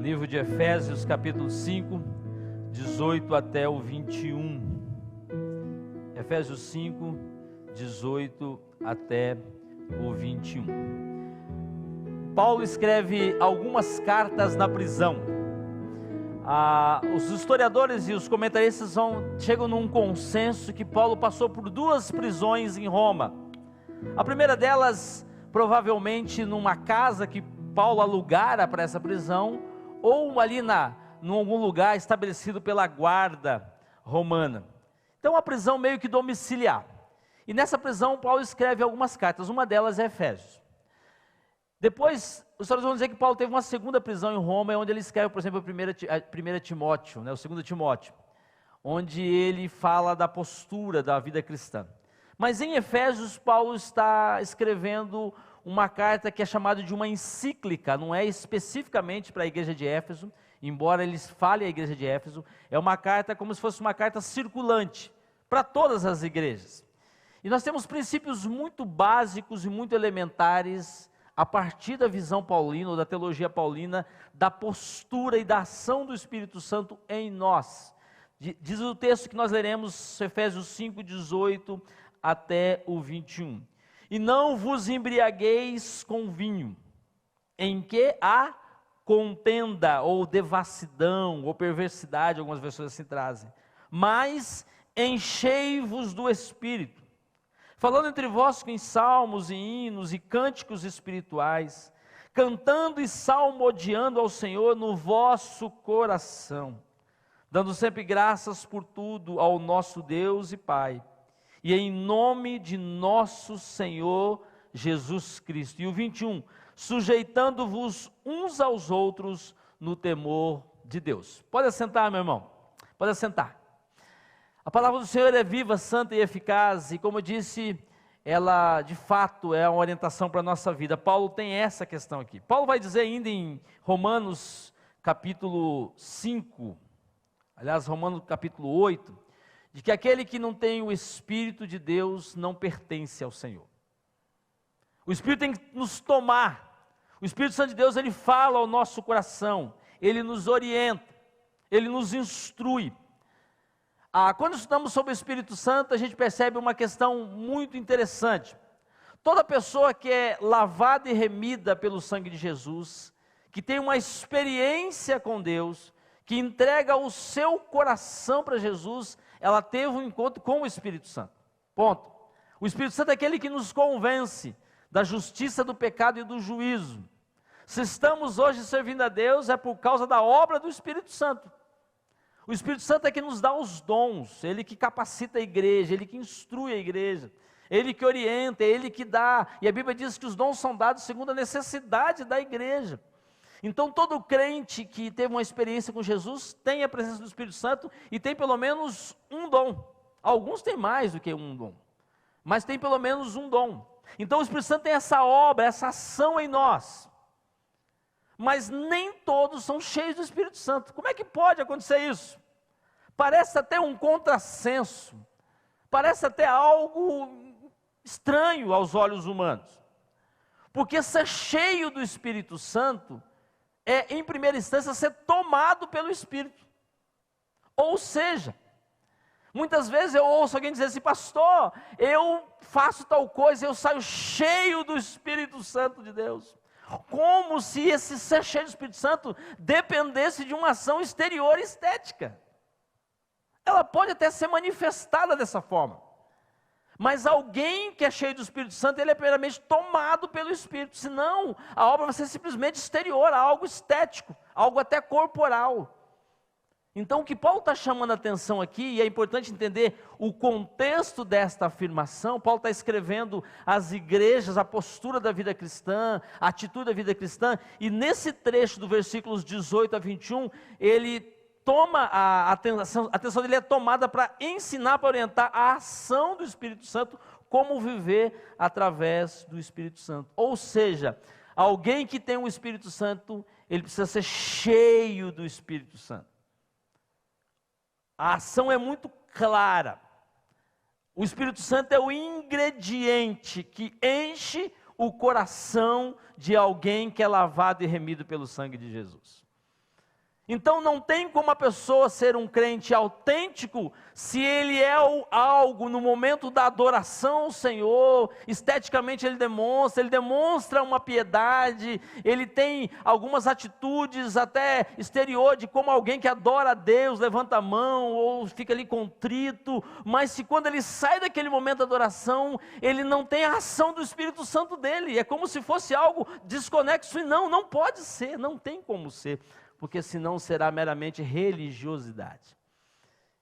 Livro de Efésios, capítulo 5, 18 até o 21. Efésios 5, 18 até o 21. Paulo escreve algumas cartas na prisão. Os historiadores e os comentaristas chegam num consenso que Paulo passou por 2 prisões em Roma. A primeira delas, provavelmente numa casa que Paulo alugara para essa prisão, ou ali em algum lugar estabelecido pela guarda romana. Então a prisão meio que domiciliar. E nessa prisão Paulo escreve algumas cartas, uma delas é Efésios. Depois, os historiadores vão dizer que Paulo teve uma segunda prisão em Roma, onde ele escreve, por exemplo, a 1 Timóteo, o 2 Timóteo, onde ele fala da postura da vida cristã. Mas em Efésios, Paulo está escrevendo uma carta que é chamada de uma encíclica, não é especificamente para a igreja de Éfeso, embora eles falem a igreja de Éfeso, é uma carta como se fosse uma carta circulante para todas as igrejas. E nós temos princípios muito básicos e muito elementares a partir da visão paulina ou da teologia paulina, da postura e da ação do Espírito Santo em nós. Diz o texto que nós leremos, Efésios 5, 18 até o 21. E não vos embriagueis com vinho, em que há contenda, ou devassidão, ou perversidade, algumas versões assim trazem, mas enchei-vos do Espírito, falando entre vós com salmos e hinos e cânticos espirituais, cantando e salmodiando ao Senhor no vosso coração, dando sempre graças por tudo ao nosso Deus e Pai, e em nome de nosso Senhor Jesus Cristo. E o 21, sujeitando-vos uns aos outros no temor de Deus. Pode assentar, meu irmão, pode assentar. A palavra do Senhor é viva, santa e eficaz, e como eu disse, ela de fato é uma orientação para a nossa vida. Paulo tem essa questão aqui. Paulo vai dizer ainda em Romanos capítulo 5, aliás, Romanos capítulo 8, de que aquele que não tem o Espírito de Deus não pertence ao Senhor. O Espírito tem que nos tomar. O Espírito Santo de Deus, ele fala ao nosso coração, ele nos orienta, ele nos instrui. Quando estudamos sobre o Espírito Santo, a gente percebe uma questão muito interessante. Toda pessoa que é lavada e remida pelo sangue de Jesus, que tem uma experiência com Deus, que entrega o seu coração para Jesus, ela teve um encontro com o Espírito Santo. Ponto. O Espírito Santo é aquele que nos convence da justiça, do pecado e do juízo. Se estamos hoje servindo a Deus, é por causa da obra do Espírito Santo. O Espírito Santo é que nos dá os dons, ele que capacita a igreja, ele que instrui a igreja, ele que orienta, ele que dá. E a Bíblia diz que os dons são dados segundo a necessidade da igreja. Então todo crente que teve uma experiência com Jesus tem a presença do Espírito Santo e tem pelo menos um dom. Alguns têm mais do que um dom, mas tem pelo menos um dom. Então o Espírito Santo tem essa obra, essa ação em nós. Mas nem todos são cheios do Espírito Santo. Como é que pode acontecer isso? Parece até um contrassenso, parece até algo estranho aos olhos humanos. Porque ser cheio do Espírito Santo é, em primeira instância, ser tomado pelo Espírito. Ou seja, muitas vezes eu ouço alguém dizer assim: pastor, eu faço tal coisa, eu saio cheio do Espírito Santo de Deus. Como se esse ser cheio do Espírito Santo dependesse de uma ação exterior estética. Ela pode até ser manifestada dessa forma. Mas alguém que é cheio do Espírito Santo, ele é primeiramente tomado pelo Espírito. Senão, a obra vai ser simplesmente exterior, algo estético, algo até corporal. Então, o que Paulo está chamando a atenção aqui, e é importante entender o contexto desta afirmação. Paulo está escrevendo às igrejas, a postura da vida cristã, a atitude da vida cristã, e nesse trecho do versículos 18 a 21, ele toma a atenção dele é tomada para ensinar, para orientar a ação do Espírito Santo, como viver através do Espírito Santo. Ou seja, alguém que tem o Espírito Santo, ele precisa ser cheio do Espírito Santo. A ação é muito clara. O Espírito Santo é o ingrediente que enche o coração de alguém que é lavado e remido pelo sangue de Jesus. Então não tem como a pessoa ser um crente autêntico se ele é algo no momento da adoração ao Senhor, esteticamente ele demonstra uma piedade, ele tem algumas atitudes até exterior de como alguém que adora a Deus, levanta a mão ou fica ali contrito, mas se quando ele sai daquele momento da adoração, ele não tem a ação do Espírito Santo dele, é como se fosse algo desconexo e não pode ser, não tem como ser. Porque senão será meramente religiosidade.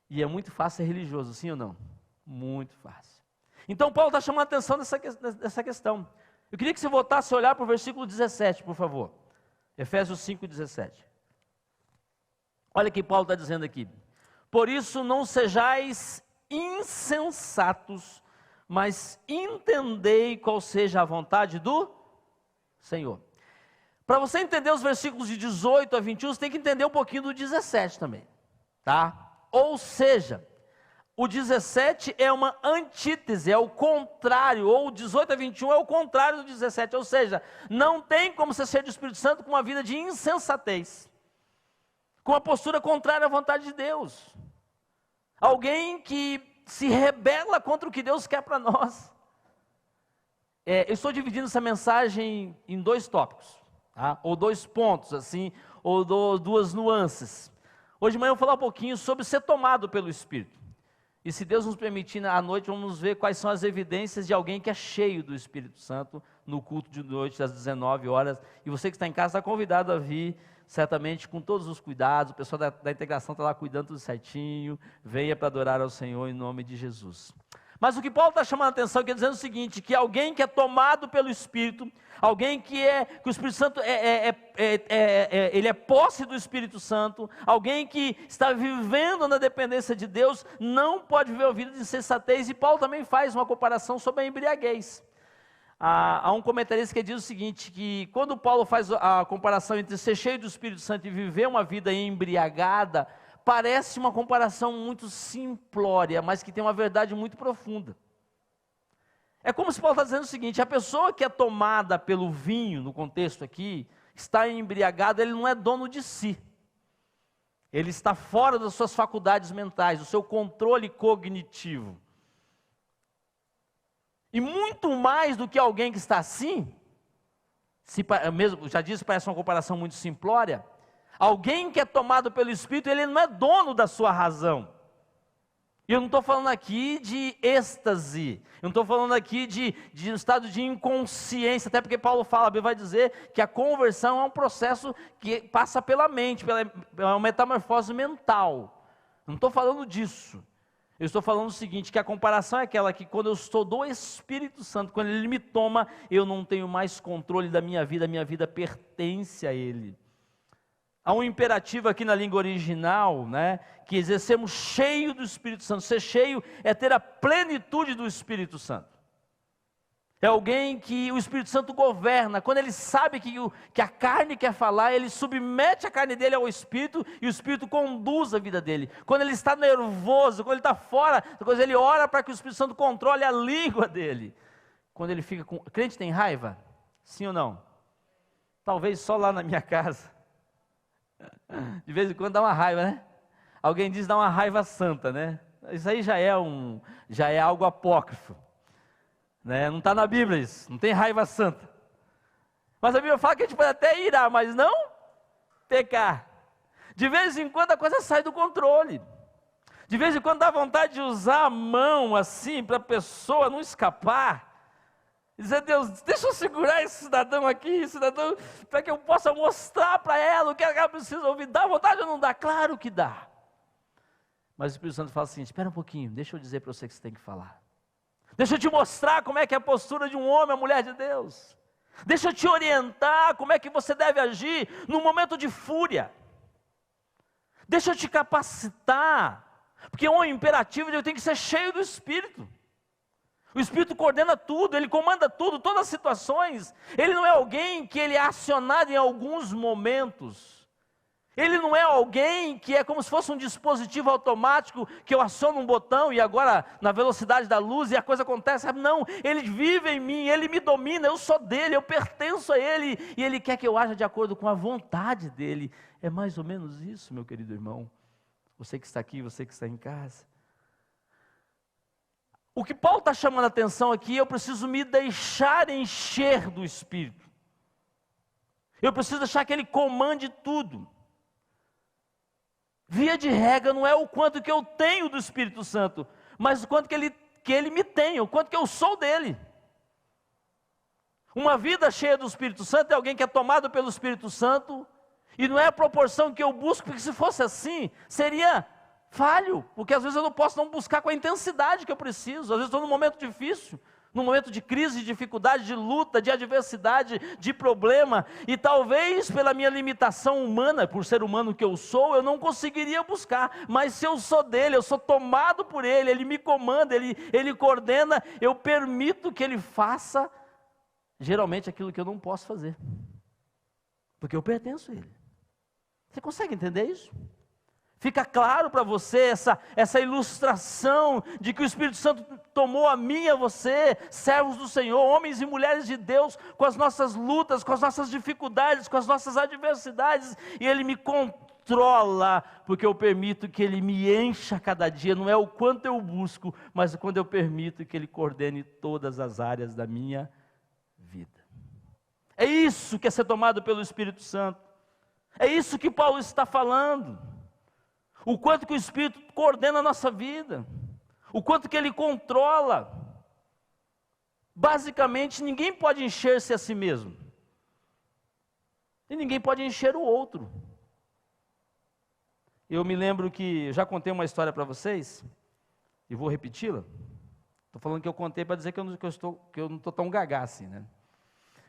E é muito fácil ser religioso, sim ou não? Muito fácil. Então Paulo está chamando a atenção dessa questão. Eu queria que você voltasse a olhar para o versículo 17, por favor. Efésios 5:17. Olha o que Paulo está dizendo aqui. Por isso não sejais insensatos, mas entendei qual seja a vontade do Senhor. Para você entender os versículos de 18 a 21, você tem que entender um pouquinho do 17 também, tá? Ou seja, o 17 é uma antítese, é o contrário, ou o 18 a 21 é o contrário do 17, ou seja, não tem como você ser do Espírito Santo com uma vida de insensatez, com uma postura contrária à vontade de Deus, alguém que se rebela contra o que Deus quer para nós. Eu estou dividindo essa mensagem em dois tópicos. Ou dois pontos assim, ou duas nuances. Hoje de manhã eu vou falar um pouquinho sobre ser tomado pelo Espírito. E se Deus nos permitir, à noite vamos ver quais são as evidências de alguém que é cheio do Espírito Santo no culto de noite às 19 horas. E você que está em casa está convidado a vir, certamente com todos os cuidados. O pessoal da integração está lá cuidando tudo certinho. Venha para adorar ao Senhor em nome de Jesus. Mas o que Paulo está chamando a atenção aqui é dizendo o seguinte, que alguém que é tomado pelo Espírito, alguém que o Espírito Santo ele é posse do Espírito Santo, alguém que está vivendo na dependência de Deus, não pode viver a vida de insensatez. E Paulo também faz uma comparação sobre a embriaguez. Há um comentarista que diz o seguinte, que quando Paulo faz a comparação entre ser cheio do Espírito Santo e viver uma vida embriagada, parece uma comparação muito simplória, mas que tem uma verdade muito profunda. É como se Paulo está dizendo o seguinte, a pessoa que é tomada pelo vinho, no contexto aqui, está embriagado, ele não é dono de si. Ele está fora das suas faculdades mentais, do seu controle cognitivo. E muito mais do que alguém que está assim, mesmo, já disse, parece uma comparação muito simplória, alguém que é tomado pelo Espírito, ele não é dono da sua razão. E eu não estou falando aqui de êxtase, eu não estou falando aqui de um estado de inconsciência, até porque Paulo fala, vai dizer que a conversão é um processo que passa pela mente, pela metamorfose mental. Eu não estou falando disso. Eu estou falando o seguinte, que a comparação é aquela que quando eu estou do Espírito Santo, quando Ele me toma, eu não tenho mais controle da minha vida pertence a Ele. Há um imperativo aqui na língua original, que exercemos cheio do Espírito Santo. Ser cheio é ter a plenitude do Espírito Santo. É alguém que o Espírito Santo governa. Quando ele sabe que a carne quer falar, ele submete a carne dele ao Espírito e o Espírito conduz a vida dele. Quando ele está nervoso, quando ele está fora, ele ora para que o Espírito Santo controle a língua dele. Quando ele fica com... Crente tem raiva? Sim ou não? Talvez só lá na minha casa. De vez em quando dá uma raiva, né? Alguém diz dá uma raiva santa, né? Isso aí já é algo apócrifo, né? Não está na Bíblia isso, não tem raiva santa. Mas a Bíblia fala que a gente pode até irar, mas não pecar. De vez em quando a coisa sai do controle. De vez em quando dá vontade de usar a mão assim para a pessoa não escapar. Dizer, Deus, deixa eu segurar esse cidadão aqui, para que eu possa mostrar para ela o que ela precisa ouvir. Dá vontade ou não dá? Claro que dá. Mas o Espírito Santo fala assim, espera um pouquinho, deixa eu dizer para você que você tem que falar. Deixa eu te mostrar como é que é a postura de um homem, uma mulher de Deus. Deixa eu te orientar como é que você deve agir no momento de fúria. Deixa eu te capacitar, porque é um imperativo de eu tenho que ser cheio do Espírito. O Espírito coordena tudo, Ele comanda tudo, todas as situações. Ele não é alguém que Ele é acionado em alguns momentos. Ele não é alguém que é como se fosse um dispositivo automático que eu aciono um botão e agora na velocidade da luz e a coisa acontece. Não, Ele vive em mim, Ele me domina, eu sou dele, eu pertenço a Ele e Ele quer que eu haja de acordo com a vontade dEle. É mais ou menos isso, meu querido irmão. Você que está aqui, você que está em casa. O que Paulo está chamando a atenção aqui, eu preciso me deixar encher do Espírito. Eu preciso deixar que Ele comande tudo. Via de regra, não é o quanto que eu tenho do Espírito Santo, mas o quanto que ele me tem, o quanto que eu sou dele. Uma vida cheia do Espírito Santo é alguém que é tomado pelo Espírito Santo, e não é a proporção que eu busco, porque se fosse assim, seria falho, porque às vezes eu não posso não buscar com a intensidade que eu preciso. Às vezes estou num momento difícil, num momento de crise, de dificuldade, de luta, de adversidade, de problema, e talvez pela minha limitação humana, por ser humano que eu sou, eu não conseguiria buscar, mas se eu sou dele, eu sou tomado por ele, ele me comanda, ele coordena, eu permito que ele faça, geralmente aquilo que eu não posso fazer, porque eu pertenço a ele. Você consegue entender isso? Fica claro para você essa ilustração de que o Espírito Santo tomou a mim e a você, servos do Senhor, homens e mulheres de Deus, com as nossas lutas, com as nossas dificuldades, com as nossas adversidades, e Ele me controla, porque eu permito que Ele me encha cada dia, não é o quanto eu busco, mas quando eu permito que Ele coordene todas as áreas da minha vida. É isso que é ser tomado pelo Espírito Santo, é isso que Paulo está falando. O quanto que o Espírito coordena a nossa vida, o quanto que Ele controla. Basicamente, ninguém pode encher-se a si mesmo, e ninguém pode encher o outro. Eu me lembro que, já contei uma história para vocês, e vou repeti-la. Estou falando que eu contei para dizer que eu não estou tão gagá assim, né?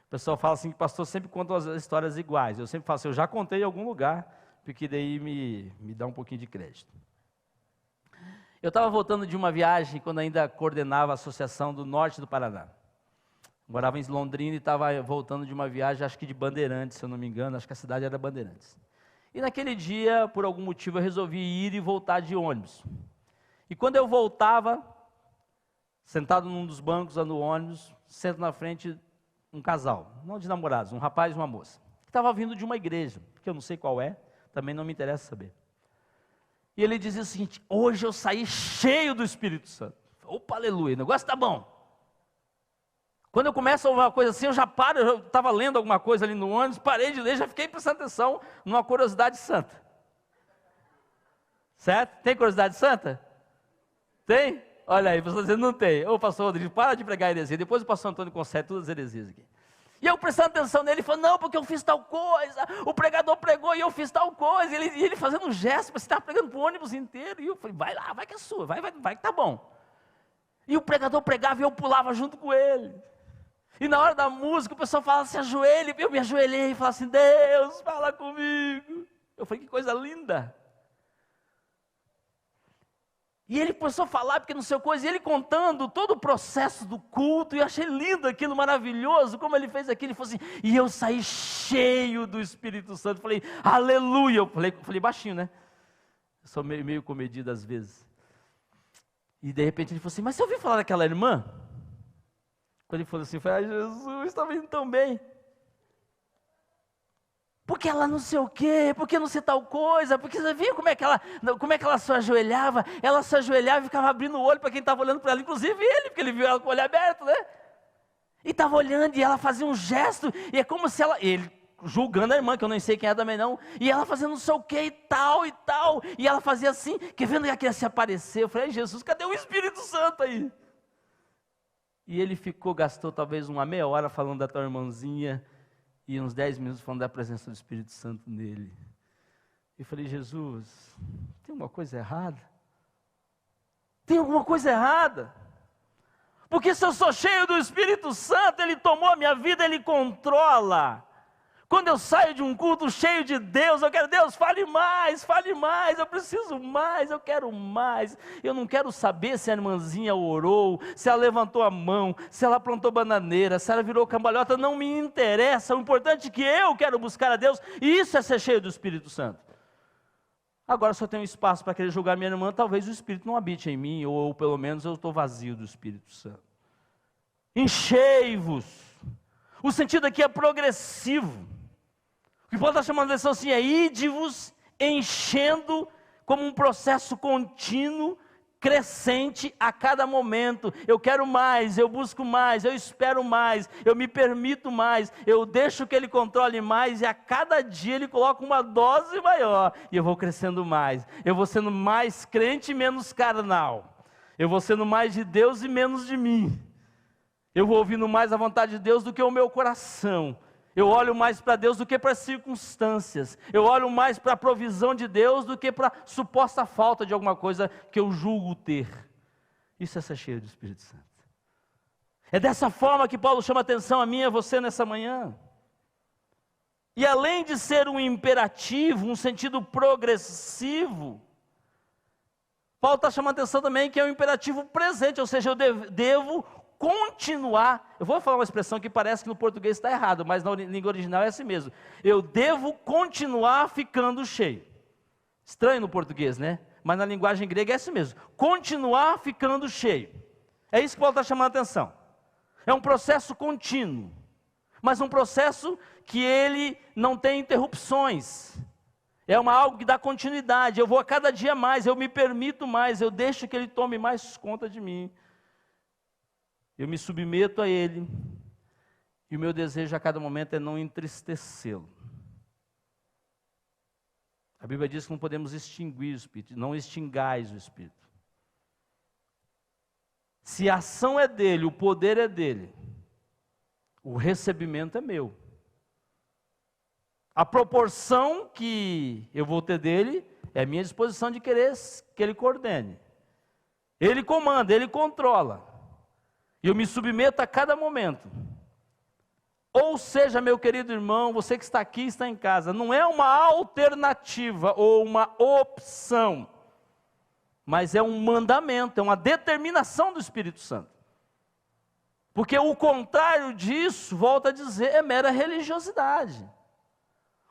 O pessoal fala assim que o pastor sempre conta as histórias iguais. Eu sempre falo assim, eu já contei em algum lugar, porque daí me dá um pouquinho de crédito. Eu estava voltando de uma viagem, quando ainda coordenava a Associação do Norte do Paraná. Morava em Londrina e estava voltando de uma viagem, acho que de Bandeirantes, se eu não me engano, acho que a cidade era Bandeirantes. E naquele dia, por algum motivo, eu resolvi ir e voltar de ônibus. E quando eu voltava, sentado num dos bancos lá no ônibus, sento na frente um casal, não de namorados, um rapaz e uma moça, que estava vindo de uma igreja, que eu não sei qual é, também não me interessa saber. E ele dizia o seguinte: hoje eu saí cheio do Espírito Santo. Opa, aleluia, o negócio está bom. Quando eu começo a ouvir uma coisa assim, eu já paro, eu estava lendo alguma coisa ali no ônibus, parei de ler, já fiquei prestando atenção numa curiosidade santa. Certo? Tem curiosidade santa? Tem? Olha aí, você está dizendo não tem. Ô pastor Rodrigo, para de pregar heresia, depois o pastor Antônio consegue todas as heresias aqui. E eu prestando atenção nele, ele falou, não, porque eu fiz tal coisa, o pregador pregou e eu fiz tal coisa, e ele fazendo um gesto, você estava pregando para o ônibus inteiro, e eu falei, vai lá, vai que é sua, vai que tá bom. E o pregador pregava e eu pulava junto com ele. E na hora da música, o pessoal falava, se ajoelhe, eu me ajoelhei e falava assim, Deus, fala comigo. Eu falei, que coisa linda. E ele começou a falar, porque não sei coisa, e ele contando todo o processo do culto, e eu achei lindo aquilo, maravilhoso, como ele fez aquilo, ele falou assim, e eu saí cheio do Espírito Santo, falei, aleluia, eu falei baixinho, né, eu sou meio comedido às vezes, e de repente ele falou assim, mas você ouviu falar daquela irmã? Quando ele falou assim, eu falei, Jesus, está vindo tão bem, porque ela não sei o quê, porque não sei tal coisa, porque você viu como é que ela se ajoelhava e ficava abrindo o olho para quem estava olhando para ela, inclusive ele, porque ele viu ela com o olho aberto, né? E estava olhando e ela fazia um gesto, e é como se ele julgando a irmã, que eu nem sei quem é também não, e ela fazendo não sei o quê e tal, e ela fazia assim, que vendo que ela queria se aparecer, eu falei, Jesus, cadê o Espírito Santo aí? E ele gastou talvez uma meia hora falando da tua irmãzinha, e uns 10 minutos falando da presença do Espírito Santo nele. Eu falei, Jesus, tem alguma coisa errada? Tem alguma coisa errada? Porque se eu sou cheio do Espírito Santo, Ele tomou a minha vida, Ele controla. Quando eu saio de um culto cheio de Deus, eu quero, Deus, fale mais, eu preciso mais, eu quero mais. Eu não quero saber se a irmãzinha orou, se ela levantou a mão, se ela plantou bananeira, se ela virou cambalhota, não me interessa. O importante é que eu quero buscar a Deus, e isso é ser cheio do Espírito Santo. Agora, se eu tenho espaço para querer julgar minha irmã, talvez o Espírito não habite em mim, ou pelo menos eu estou vazio do Espírito Santo. Enchei-vos. O sentido aqui é progressivo. O que Paulo está chamando a atenção assim é: ide-vos enchendo como um processo contínuo, crescente a cada momento. Eu quero mais, eu busco mais, eu espero mais, eu me permito mais, eu deixo que Ele controle mais, e a cada dia Ele coloca uma dose maior, e eu vou crescendo mais, eu vou sendo mais crente e menos carnal, eu vou sendo mais de Deus e menos de mim, eu vou ouvindo mais a vontade de Deus do que o meu coração. Eu olho mais para Deus do que para as circunstâncias. Eu olho mais para a provisão de Deus do que para a suposta falta de alguma coisa que eu julgo ter. Isso é ser cheio do Espírito Santo. É dessa forma que Paulo chama a atenção a mim e a você nessa manhã. E além de ser um imperativo, um sentido progressivo, Paulo está chamando a atenção também que é um imperativo presente, ou seja, eu devo continuar. Eu vou falar uma expressão que parece que no português está errado, mas na língua original é assim mesmo. Eu devo continuar ficando cheio. Estranho no português, né? Mas na linguagem grega é assim mesmo. Continuar ficando cheio. É isso que Paulo está chamando a atenção. É um processo contínuo, mas um processo que ele não tem interrupções. É algo que dá continuidade. Eu vou a cada dia mais, eu me permito mais, eu deixo que Ele tome mais conta de mim. Eu me submeto a Ele, e o meu desejo a cada momento é não entristecê-lo. A Bíblia diz que não podemos extinguir o Espírito, não extingais o Espírito. Se a ação é dele, o poder é dele, o recebimento é meu. A proporção que eu vou ter dele é a minha disposição de querer que ele coordene. Ele comanda, ele controla. E eu me submeto a cada momento. Ou seja, meu querido irmão, você que está aqui, está em casa, não é uma alternativa ou uma opção, mas é um mandamento, é uma determinação do Espírito Santo. Porque o contrário disso, volto a dizer, é mera religiosidade.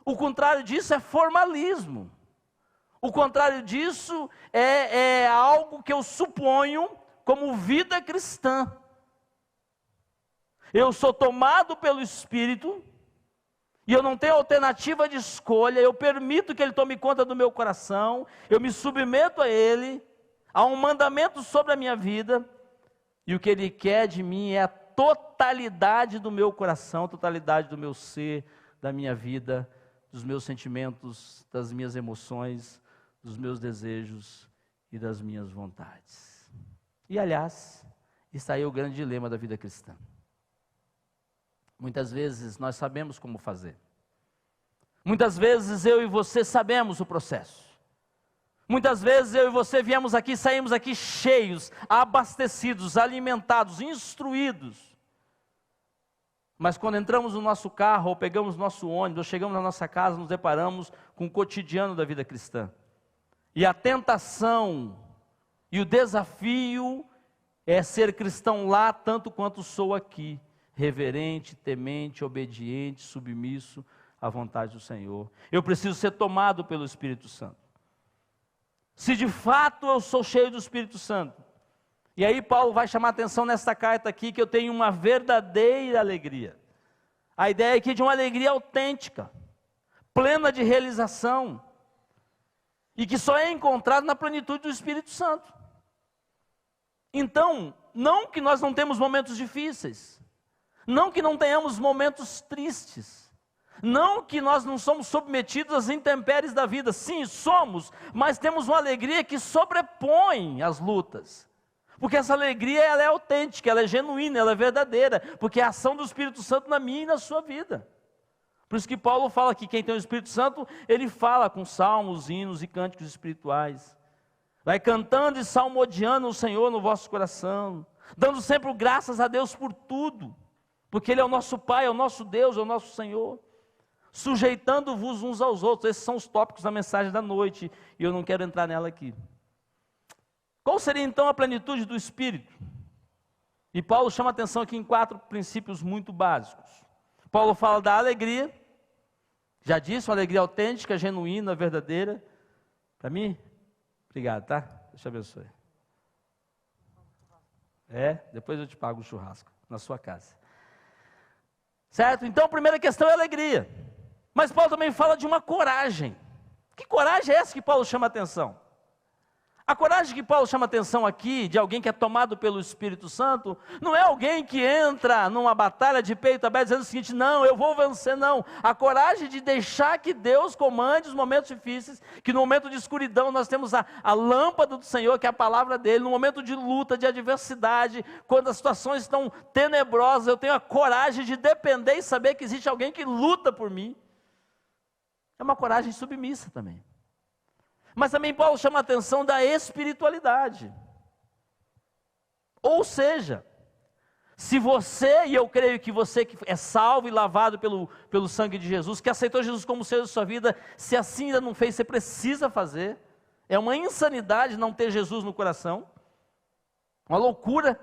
O contrário disso é formalismo. O contrário disso é algo que eu suponho como vida cristã. Eu sou tomado pelo Espírito, e eu não tenho alternativa de escolha, eu permito que Ele tome conta do meu coração, eu me submeto a Ele, a um mandamento sobre a minha vida, e o que Ele quer de mim é a totalidade do meu coração, a totalidade do meu ser, da minha vida, dos meus sentimentos, das minhas emoções, dos meus desejos e das minhas vontades. E aliás, isso aí é o grande dilema da vida cristã. Muitas vezes nós sabemos como fazer. Muitas vezes eu e você sabemos o processo. Muitas vezes eu e você viemos aqui, saímos aqui cheios, abastecidos, alimentados, instruídos. Mas quando entramos no nosso carro, ou pegamos nosso ônibus, ou chegamos na nossa casa, nos deparamos com o cotidiano da vida cristã. E a tentação e o desafio é ser cristão lá tanto quanto sou aqui. Reverente, temente, obediente, submisso à vontade do Senhor. Eu preciso ser tomado pelo Espírito Santo. Se de fato eu sou cheio do Espírito Santo, e aí Paulo vai chamar a atenção nesta carta aqui, que eu tenho uma verdadeira alegria. A ideia aqui é de uma alegria autêntica, plena de realização, e que só é encontrada na plenitude do Espírito Santo. Então, não que nós não temos momentos difíceis, não que não tenhamos momentos tristes, não que nós não somos submetidos às intempéries da vida, sim, somos, mas temos uma alegria que sobrepõe as lutas, porque essa alegria ela é autêntica, ela é genuína, ela é verdadeira, porque é a ação do Espírito Santo na minha e na sua vida. Por isso que Paulo fala que quem tem o Espírito Santo, ele fala com salmos, hinos e cânticos espirituais, vai cantando e salmodiando o Senhor no vosso coração, dando sempre graças a Deus por tudo, porque Ele é o nosso Pai, é o nosso Deus, é o nosso Senhor. sujeitando-vos uns aos outros. Esses são os tópicos da mensagem da noite, e eu não quero entrar nela aqui. Qual seria então a plenitude do Espírito? E Paulo chama a atenção aqui em 4 princípios muito básicos. Paulo fala da alegria, já disse, uma alegria autêntica, genuína, verdadeira. Para mim? Obrigado, tá? Deus te abençoe. Depois eu te pago o churrasco na sua casa. Certo? Então a primeira questão é a alegria. Mas Paulo também fala de uma coragem. Que coragem é essa que Paulo chama a atenção? A coragem que Paulo chama a atenção aqui, de alguém que é tomado pelo Espírito Santo, não é alguém que entra numa batalha de peito aberto dizendo o seguinte: não, eu vou vencer, não. A coragem de deixar que Deus comande os momentos difíceis, que no momento de escuridão nós temos a lâmpada do Senhor, que é a palavra dele. No momento de luta, de adversidade, quando as situações estão tenebrosas, eu tenho a coragem de depender e saber que existe alguém que luta por mim. É uma coragem submissa também. Mas também Paulo chama a atenção da espiritualidade. Ou seja, se você, e eu creio que você que é salvo e lavado pelo sangue de Jesus, que aceitou Jesus como Senhor da sua vida, se assim ainda não fez, você precisa fazer. É uma insanidade não ter Jesus no coração, uma loucura.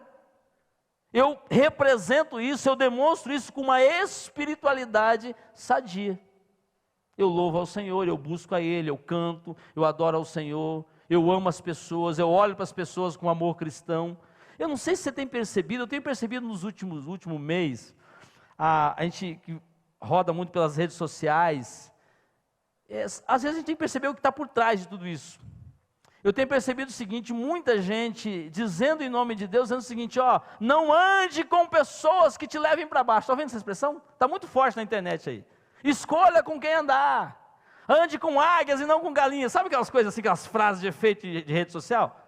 Eu represento isso, eu demonstro isso com uma espiritualidade sadia. Eu louvo ao Senhor, eu busco a Ele, eu canto, eu adoro ao Senhor, eu amo as pessoas, eu olho para as pessoas com amor cristão. Eu não sei se você tem percebido, eu tenho percebido nos últimos mês, a gente que roda muito pelas redes sociais, às vezes a gente tem que perceber o que está por trás de tudo isso. Eu tenho percebido o seguinte: muita gente dizendo em nome de Deus, dizendo o seguinte: não ande com pessoas que te levem para baixo. Está vendo essa expressão? Está muito forte na internet aí. Escolha com quem andar, ande com águias e não com galinhas. Sabe aquelas coisas assim, aquelas frases de efeito de rede social?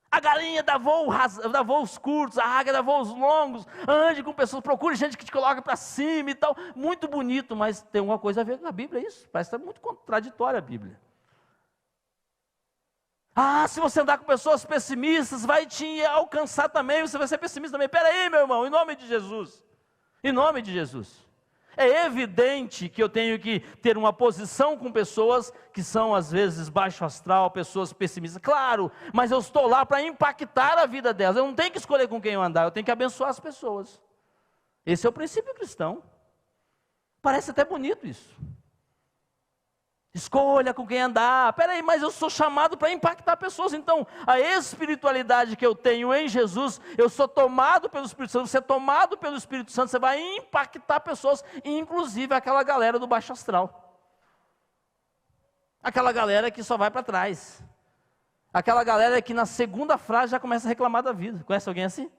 A galinha dá voos curtos, a águia dá voos longos. Ande com pessoas, procure gente que te coloca para cima e tal. Muito bonito, mas tem alguma coisa a ver com a Bíblia, isso? Parece que está muito contraditória a Bíblia. Se você andar com pessoas pessimistas, vai te alcançar também, você vai ser pessimista também. Espera aí, meu irmão, em nome de Jesus. Em nome de Jesus. É evidente que eu tenho que ter uma posição com pessoas que são às vezes baixo astral, pessoas pessimistas, claro, mas eu estou lá para impactar a vida delas. Eu não tenho que escolher com quem eu andar, eu tenho que abençoar as pessoas. Esse é o princípio cristão. Parece até bonito isso. Escolha com quem andar. Peraí, mas eu sou chamado para impactar pessoas. Então, a espiritualidade que eu tenho em Jesus, eu sou tomado pelo Espírito Santo. Você é tomado pelo Espírito Santo, você vai impactar pessoas, inclusive aquela galera do baixo astral. Aquela galera que só vai para trás. Aquela galera que na segunda frase já começa a reclamar da vida. Conhece alguém assim?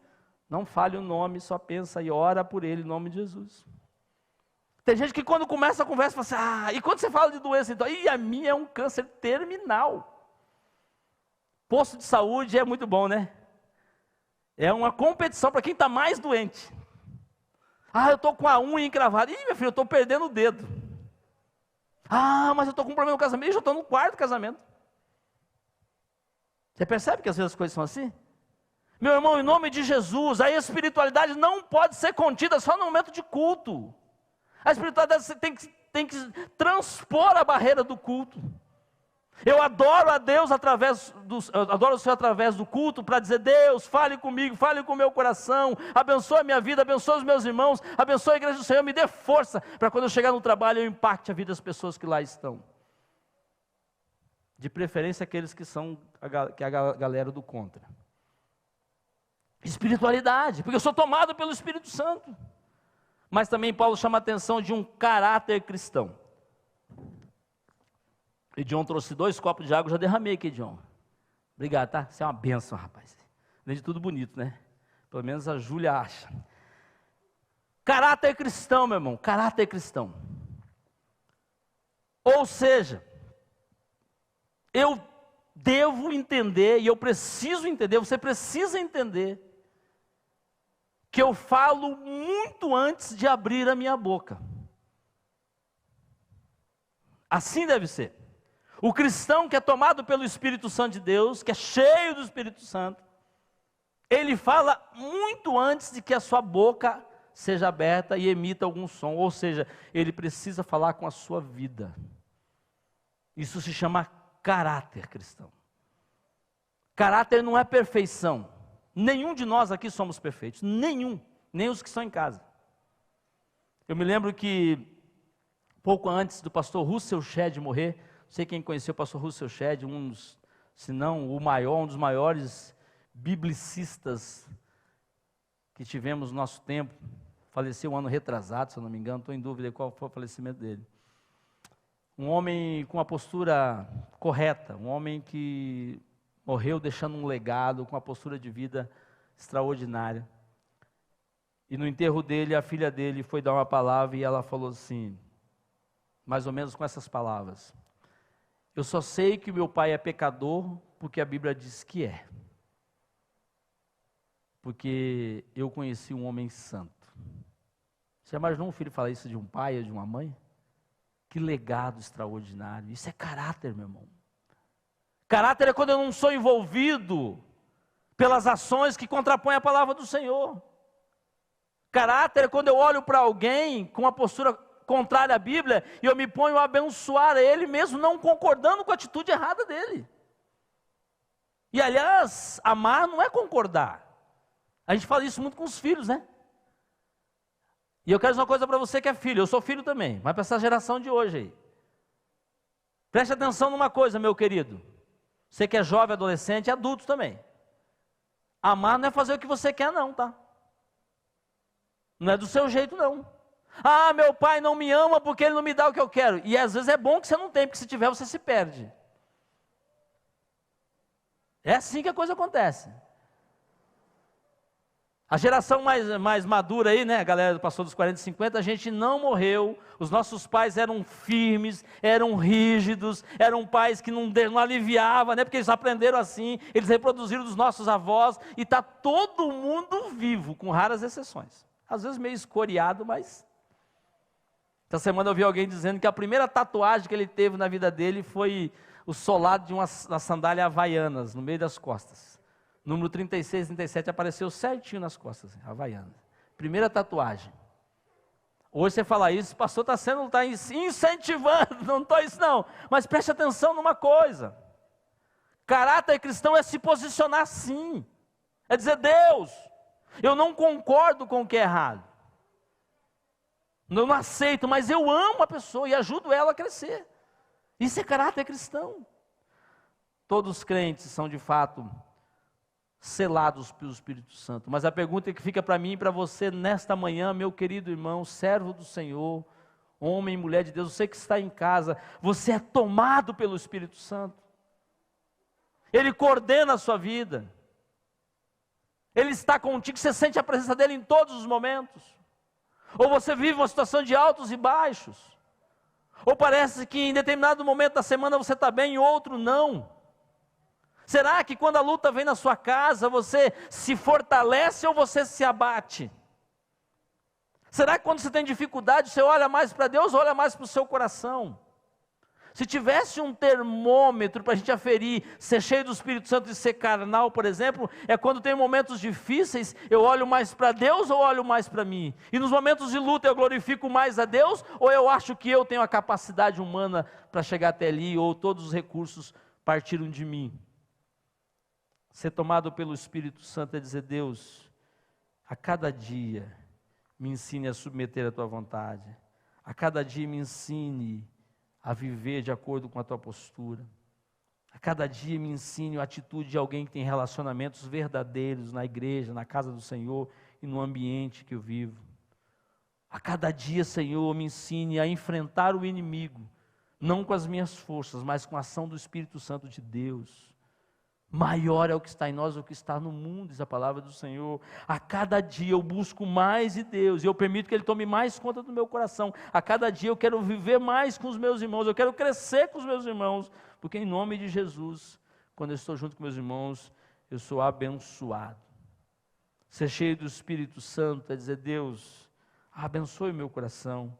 Não fale o nome, só pensa e ora por ele em nome de Jesus. Tem gente que quando começa a conversa, fala assim, e quando você fala de doença, então, a minha é um câncer terminal. Posto de saúde é muito bom, né? É uma competição para quem está mais doente. Eu estou com a unha encravada. Meu filho, eu estou perdendo o dedo. Mas eu estou com um problema no casamento. Eu já estou no 4º casamento. Você percebe que às vezes as coisas são assim? Meu irmão, em nome de Jesus, a espiritualidade não pode ser contida só no momento de culto. A espiritualidade tem que transpor a barreira do culto. Eu adoro a Deus adoro o Senhor através do culto para dizer: Deus, fale comigo, fale com o meu coração, abençoe a minha vida, abençoe os meus irmãos, abençoe a igreja do Senhor, me dê força para quando eu chegar no trabalho eu impacte a vida das pessoas que lá estão. De preferência aqueles que são a galera do contra. Espiritualidade, porque eu sou tomado pelo Espírito Santo. Mas também Paulo chama a atenção de um caráter cristão. E John trouxe 2 copos de água, já derramei aqui, John. Obrigado, tá? Você é uma bênção, rapaz. Além de tudo bonito, né? Pelo menos a Júlia acha. Caráter cristão, meu irmão, caráter cristão. Ou seja, eu devo entender, e eu preciso entender, você precisa entender, que eu falo muito antes de abrir a minha boca. Assim deve ser. O cristão que é tomado pelo Espírito Santo de Deus, que é cheio do Espírito Santo, ele fala muito antes de que a sua boca seja aberta e emita algum som. Ou seja, ele precisa falar com a sua vida. Isso se chama caráter cristão. Caráter não é perfeição. Nenhum de nós aqui somos perfeitos. Nenhum. Nem os que estão em casa. Eu me lembro que, pouco antes do pastor Russell Shedd morrer, não sei quem conheceu o pastor Russell Shedd, se não o maior, um dos maiores biblicistas que tivemos no nosso tempo, faleceu um ano retrasado, se eu não me engano, estou em dúvida qual foi o falecimento dele. Um homem com uma postura correta, um homem que morreu deixando um legado, com uma postura de vida extraordinária. E no enterro dele, a filha dele foi dar uma palavra e ela falou assim, mais ou menos com essas palavras: eu só sei que meu pai é pecador porque a Bíblia diz que é. Porque eu conheci um homem santo. Você imaginou um filho falar isso de um pai ou de uma mãe? Que legado extraordinário. Isso é caráter, meu irmão. Caráter é quando eu não sou envolvido pelas ações que contrapõem a palavra do Senhor. Caráter é quando eu olho para alguém com uma postura contrária à Bíblia e eu me ponho a abençoar ele, mesmo não concordando com a atitude errada dele. E aliás, amar não é concordar. A gente fala isso muito com os filhos, né? E eu quero dizer uma coisa para você que é filho, eu sou filho também, mas para essa geração de hoje aí. Preste atenção numa coisa, meu querido. Você que é jovem, adolescente, adulto também. Amar não é fazer o que você quer não, tá? Não é do seu jeito não. Ah, meu pai não me ama porque ele não me dá o que eu quero. E às vezes é bom que você não tem, porque se tiver você se perde. É assim que a coisa acontece. A geração mais madura aí, né, a galera passou dos 40 e 50, a gente não morreu, os nossos pais eram firmes, eram rígidos, eram pais que não aliviavam, né, porque eles aprenderam assim, eles reproduziram dos nossos avós, e está todo mundo vivo, com raras exceções. Às vezes meio escoriado, mas... Essa semana eu vi alguém dizendo que a primeira tatuagem que ele teve na vida dele foi o solado de uma sandália havaianas, no meio das costas. Número 36, 37 apareceu certinho nas costas, havaiana. Primeira tatuagem. Hoje você fala isso, o pastor está incentivando, não estou isso não. Mas preste atenção numa coisa. Caráter cristão é se posicionar sim. É dizer, Deus, eu não concordo com o que é errado. Eu não aceito, mas eu amo a pessoa e ajudo ela a crescer. Isso é caráter cristão. Todos os crentes são de fato selados pelo Espírito Santo. Mas a pergunta que fica para mim e para você nesta manhã, meu querido irmão, servo do Senhor, homem e mulher de Deus, você que está em casa, você é tomado pelo Espírito Santo. Ele coordena a sua vida. Ele está contigo, você sente a presença dele em todos os momentos. Ou você vive uma situação de altos e baixos. Ou parece que em determinado momento da semana você está bem e outro não. Será que quando a luta vem na sua casa, você se fortalece ou você se abate? Será que quando você tem dificuldade, você olha mais para Deus ou olha mais para o seu coração? Se tivesse um termômetro para a gente aferir, ser cheio do Espírito Santo e ser carnal, por exemplo, é quando tem momentos difíceis, eu olho mais para Deus ou olho mais para mim? E nos momentos de luta eu glorifico mais a Deus ou eu acho que eu tenho a capacidade humana para chegar até ali ou todos os recursos partiram de mim? Ser tomado pelo Espírito Santo é dizer, Deus, a cada dia me ensine a submeter a tua vontade, a cada dia me ensine a viver de acordo com a tua postura, a cada dia me ensine a atitude de alguém que tem relacionamentos verdadeiros na igreja, na casa do Senhor e no ambiente que eu vivo. A cada dia, Senhor, me ensine a enfrentar o inimigo, não com as minhas forças, mas com a ação do Espírito Santo de Deus. Maior é o que está em nós do que está no mundo, diz a palavra do Senhor. A cada dia eu busco mais de Deus, e eu permito que Ele tome mais conta do meu coração. A cada dia eu quero viver mais com os meus irmãos, eu quero crescer com os meus irmãos, porque em nome de Jesus, quando eu estou junto com meus irmãos, eu sou abençoado. Ser cheio do Espírito Santo é dizer, Deus, abençoe o meu coração,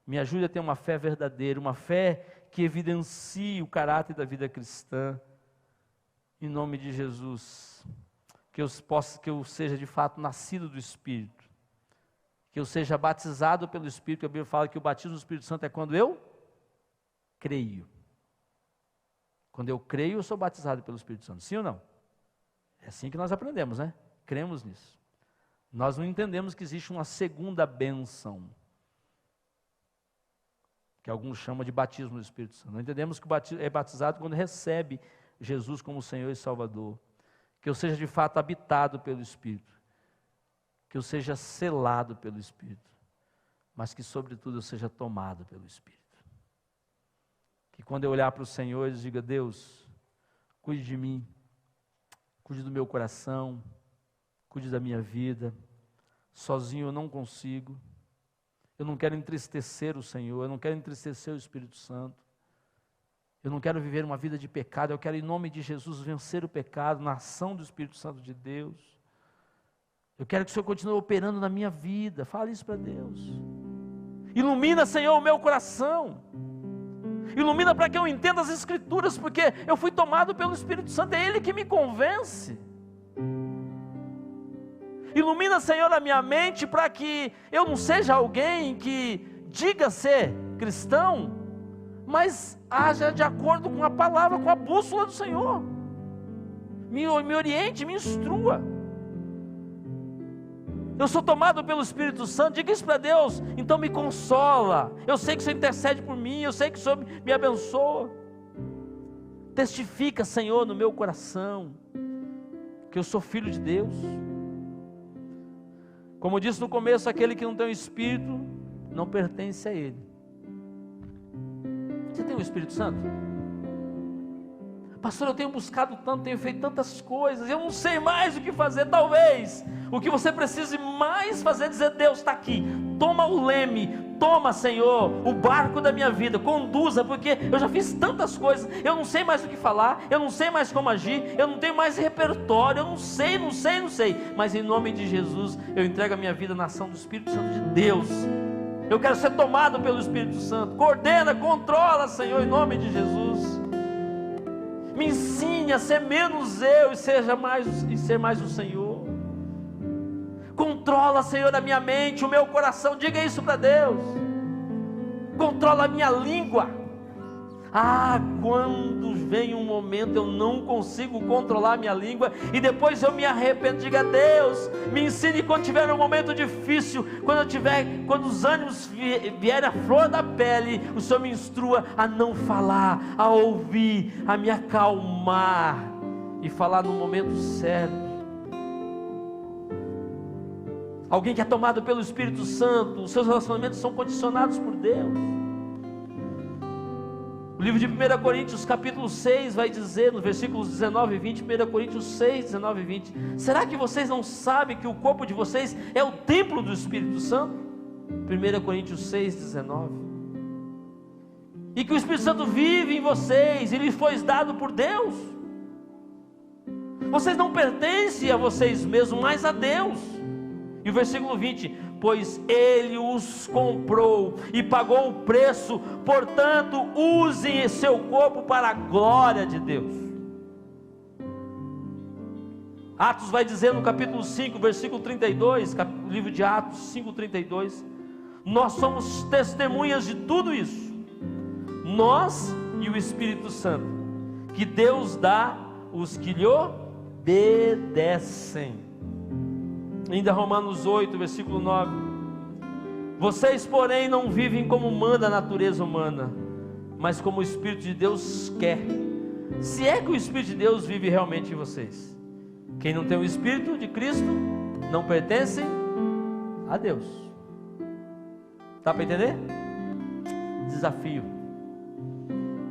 me ajude a ter uma fé verdadeira, uma fé que evidencie o caráter da vida cristã. Em nome de Jesus, que eu seja de fato nascido do Espírito, que eu seja batizado pelo Espírito. A Bíblia fala que o batismo do Espírito Santo é quando eu creio. Quando eu creio, eu sou batizado pelo Espírito Santo. Sim ou não? É assim que nós aprendemos, né? Cremos nisso. Nós não entendemos que existe uma segunda bênção, que alguns chamam de batismo do Espírito Santo. Não entendemos que é batizado quando recebe Jesus como Senhor e Salvador. Que eu seja de fato habitado pelo Espírito. Que eu seja selado pelo Espírito. Mas que sobretudo eu seja tomado pelo Espírito. Que quando eu olhar para o Senhor, eu diga: Deus, cuide de mim. Cuide do meu coração. Cuide da minha vida. Sozinho eu não consigo. Eu não quero entristecer o Senhor. Eu não quero entristecer o Espírito Santo. Eu não quero viver uma vida de pecado. Eu quero, em nome de Jesus, vencer o pecado na ação do Espírito Santo de Deus. Eu quero que o Senhor continue operando na minha vida. Fale isso para Deus. Ilumina, Senhor, o meu coração. Ilumina para que eu entenda as Escrituras, porque eu fui tomado pelo Espírito Santo. É Ele que me convence. Ilumina, Senhor, a minha mente para que eu não seja alguém que diga ser cristão, mas haja de acordo com a palavra, com a bússola do Senhor. Me oriente, me instrua. Eu sou tomado pelo Espírito Santo. Diga isso para Deus. Então me consola. Eu sei que o Senhor intercede por mim. Eu sei que o Senhor me abençoa. Testifica, Senhor, no meu coração que eu sou filho de Deus. Como eu disse no começo, aquele que não tem o Espírito não pertence a Ele. Você tem o Espírito Santo? Pastor, eu tenho buscado tanto, tenho feito tantas coisas, eu não sei mais o que fazer. Talvez o que você precise mais fazer é dizer: Deus está aqui, toma o leme, toma, Senhor, o barco da minha vida, conduza, porque eu já fiz tantas coisas, eu não sei mais o que falar, eu não sei mais como agir, eu não tenho mais repertório, eu não sei, mas em nome de Jesus, eu entrego a minha vida na ação do Espírito Santo de Deus. Eu quero ser tomado pelo Espírito Santo. Coordena, controla, Senhor, em nome de Jesus. Me ensine a ser menos eu e ser mais o Senhor. Controla, Senhor, a minha mente, o meu coração. Diga isso para Deus. Controla a minha língua. Quando vem um momento eu não consigo controlar a minha língua e depois eu me arrependo. Diga: Deus, me ensine quando tiver um momento difícil, quando os ânimos vierem à flor da pele, o Senhor me instrua a não falar, a ouvir, a me acalmar e falar no momento certo. Alguém que é tomado pelo Espírito Santo, os seus relacionamentos são condicionados por Deus. O livro de 1 Coríntios capítulo 6 vai dizer, nos versículos 19 e 20, 1 Coríntios 6, 19 e 20, será que vocês não sabem que o corpo de vocês é o templo do Espírito Santo? 1 Coríntios 6, 19. E que o Espírito Santo vive em vocês, e lhes foi dado por Deus. Vocês não pertencem a vocês mesmos, mas a Deus. E o versículo 20, pois Ele os comprou e pagou o preço, portanto usem seu corpo para a glória de Deus. Atos vai dizer no capítulo 5, versículo 32, livro de Atos 5:32, nós somos testemunhas de tudo isso, nós e o Espírito Santo, que Deus dá os que lhe obedecem. Ainda Romanos 8, versículo 9, vocês porém não vivem como manda a natureza humana, mas como o Espírito de Deus quer, se é que o Espírito de Deus vive realmente em vocês. Quem não tem o Espírito de Cristo não pertence a Deus. Dá para entender? Desafio: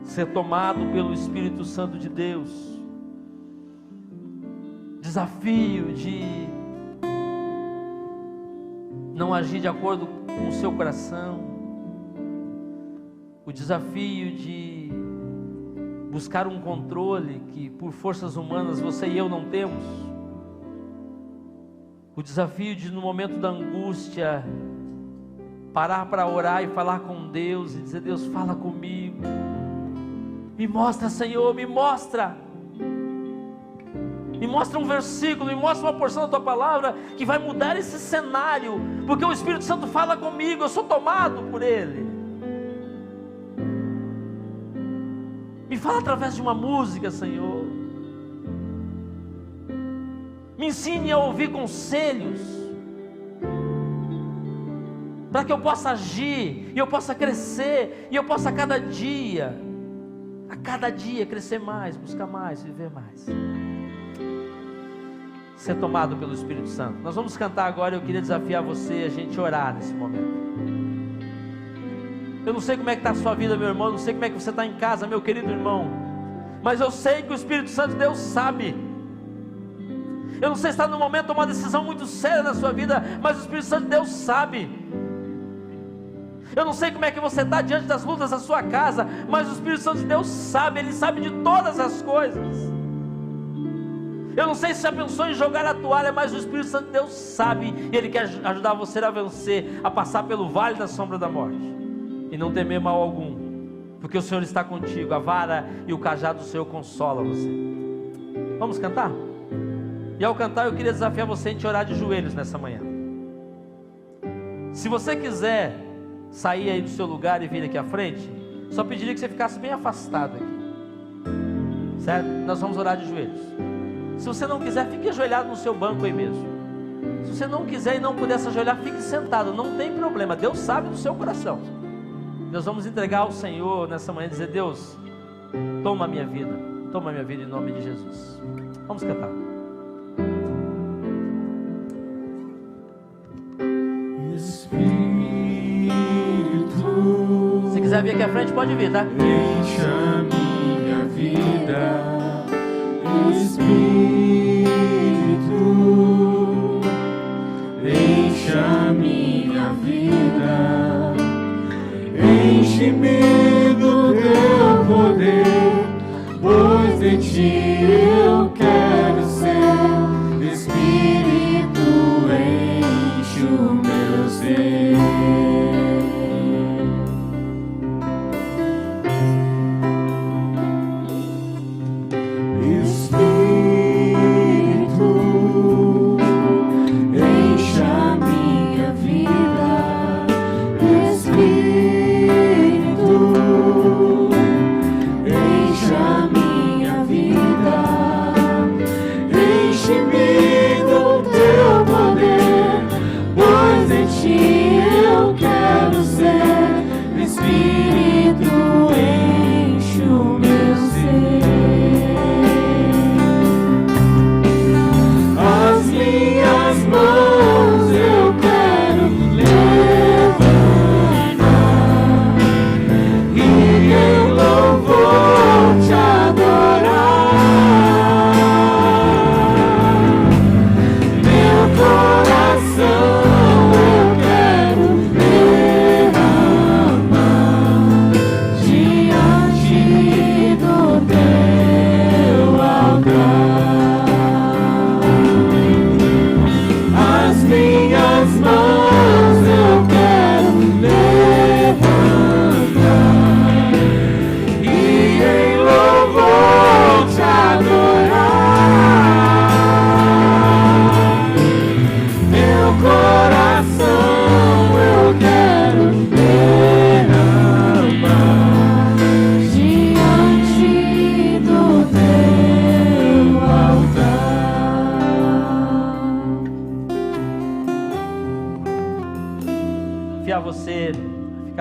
ser tomado pelo Espírito Santo de Deus. Desafio de não agir de acordo com o seu coração. O desafio de buscar um controle que por forças humanas você e eu não temos. O desafio de, no momento da angústia, parar para orar e falar com Deus e dizer: Deus, fala comigo, me mostra, Senhor, me mostra. Me mostra um versículo, me mostra uma porção da tua palavra que vai mudar esse cenário, porque o Espírito Santo fala comigo, eu sou tomado por Ele. Me fala através de uma música, Senhor. Me ensine a ouvir conselhos, para que eu possa agir, e eu possa crescer, e eu possa a cada dia crescer mais, buscar mais, viver mais. Ser tomado pelo Espírito Santo. Nós vamos cantar agora. Eu queria desafiar você a gente orar nesse momento. Eu não sei como é que está a sua vida, meu irmão, eu não sei como é que você está em casa, meu querido irmão, mas eu sei que o Espírito Santo de Deus sabe. Eu não sei se está no momento de tomar uma decisão muito séria na sua vida, mas o Espírito Santo de Deus sabe. Eu não sei como é que você está diante das lutas da sua casa, mas o Espírito Santo de Deus sabe, Ele sabe de todas as coisas. Eu não sei se já pensou em jogar a toalha, mas o Espírito Santo de Deus sabe, e Ele quer ajudar você a vencer, a passar pelo vale da sombra da morte, e não temer mal algum, porque o Senhor está contigo, a vara e o cajado do Senhor consola você. Vamos cantar? E ao cantar eu queria desafiar você a gente orar de joelhos nessa manhã. Se você quiser sair aí do seu lugar e vir aqui à frente, só pediria que você ficasse bem afastado aqui, certo? Nós vamos orar de joelhos. Se você não quiser, fique ajoelhado no seu banco aí mesmo. Se você não quiser e não puder se ajoelhar, fique sentado, não tem problema, Deus sabe do seu coração. Nós vamos entregar ao Senhor nessa manhã e dizer: Deus, toma a minha vida em nome de Jesus. Vamos cantar. Se quiser vir aqui à frente, pode vir, tá? Encha minha vida, Espírito, encha minha vida, enche-me do teu poder, pois de ti eu quero ser. Espírito, enche o meu ser.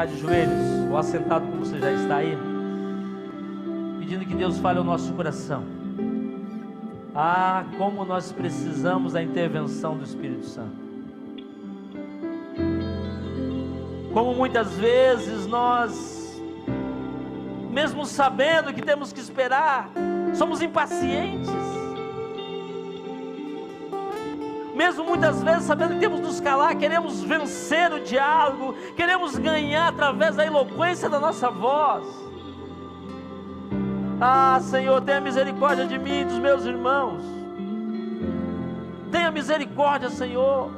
De joelhos ou assentado como você já está aí, pedindo que Deus fale ao nosso coração. Como nós precisamos da intervenção do Espírito Santo. Como muitas vezes nós, mesmo sabendo que temos que esperar, somos impacientes. Mesmo muitas vezes sabendo que temos que nos calar, queremos vencer o diálogo, queremos ganhar através da eloquência da nossa voz. Senhor, tenha misericórdia de mim e dos meus irmãos. Tenha misericórdia, Senhor,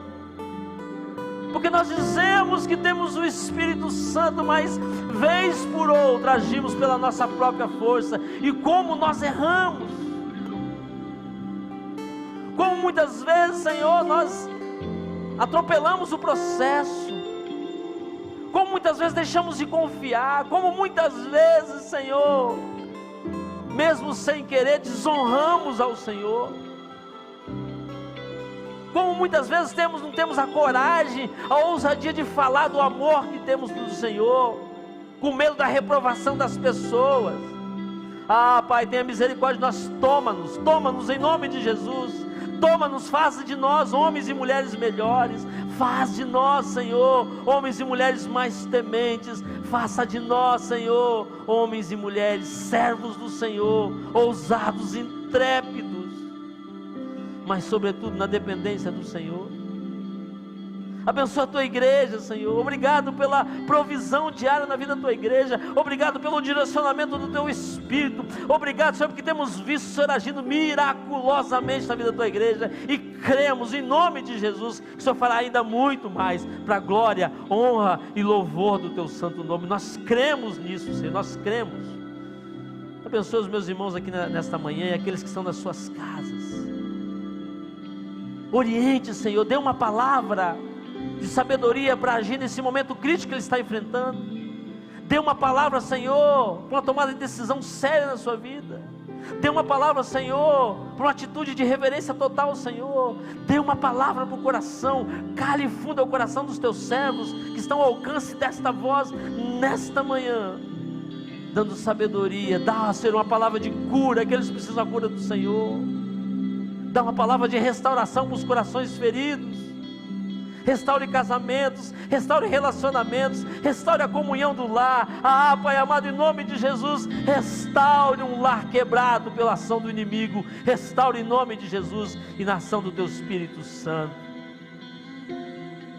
porque nós dizemos que temos o Espírito Santo, mas vez por outra agimos pela nossa própria força, e como nós erramos. muitas vezes, Senhor, nós atropelamos o processo, como muitas vezes deixamos de confiar, como muitas vezes, Senhor, mesmo sem querer, desonramos ao Senhor, como muitas vezes não temos a coragem, a ousadia de falar do amor que temos pelo Senhor, com medo da reprovação das pessoas. Pai, tenha misericórdia de nós, toma-nos em nome de Jesus, toma-nos, faça de nós homens e mulheres melhores, faz de nós, Senhor, homens e mulheres mais tementes, faça de nós, Senhor, homens e mulheres, servos do Senhor, ousados, intrépidos, mas sobretudo na dependência do Senhor. Abençoa a tua igreja, Senhor. Obrigado pela provisão diária na vida da tua igreja. Obrigado pelo direcionamento do teu Espírito. Obrigado, Senhor, porque temos visto o Senhor agindo miraculosamente na vida da tua igreja. E cremos em nome de Jesus que o Senhor fará ainda muito mais para a glória, honra e louvor do teu santo nome. Nós cremos nisso, Senhor. Nós cremos. Abençoa os meus irmãos aqui nesta manhã e aqueles que estão nas suas casas. Oriente, Senhor. Dê uma palavra de sabedoria para agir nesse momento crítico que ele está enfrentando. Dê uma palavra, Senhor, para uma tomada de decisão séria na sua vida. Dê uma palavra, Senhor, para uma atitude de reverência total ao Senhor. Dê uma palavra para o coração, cale fundo ao coração dos teus servos que estão ao alcance desta voz nesta manhã, dando sabedoria. Dá, Senhor, uma palavra de cura, que eles precisam da cura do Senhor. Dá uma palavra de restauração para os corações feridos. Restaure casamentos, restaure relacionamentos, restaure a comunhão do lar. Pai amado, em nome de Jesus, restaure um lar quebrado pela ação do inimigo. Restaure em nome de Jesus e na ação do teu Espírito Santo.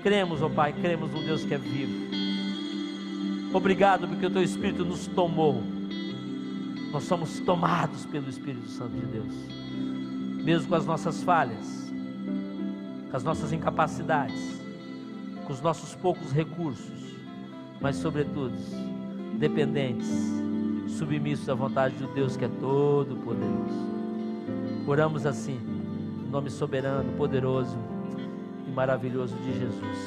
Cremos, Pai, cremos num Deus que é vivo. Obrigado porque o teu Espírito nos tomou. Nós somos tomados pelo Espírito Santo de Deus, mesmo com as nossas falhas, com as nossas incapacidades, com os nossos poucos recursos, mas sobretudo dependentes, submissos à vontade de Deus que é todo poderoso. Oramos assim, no nome soberano, poderoso e maravilhoso de Jesus.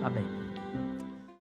Amém.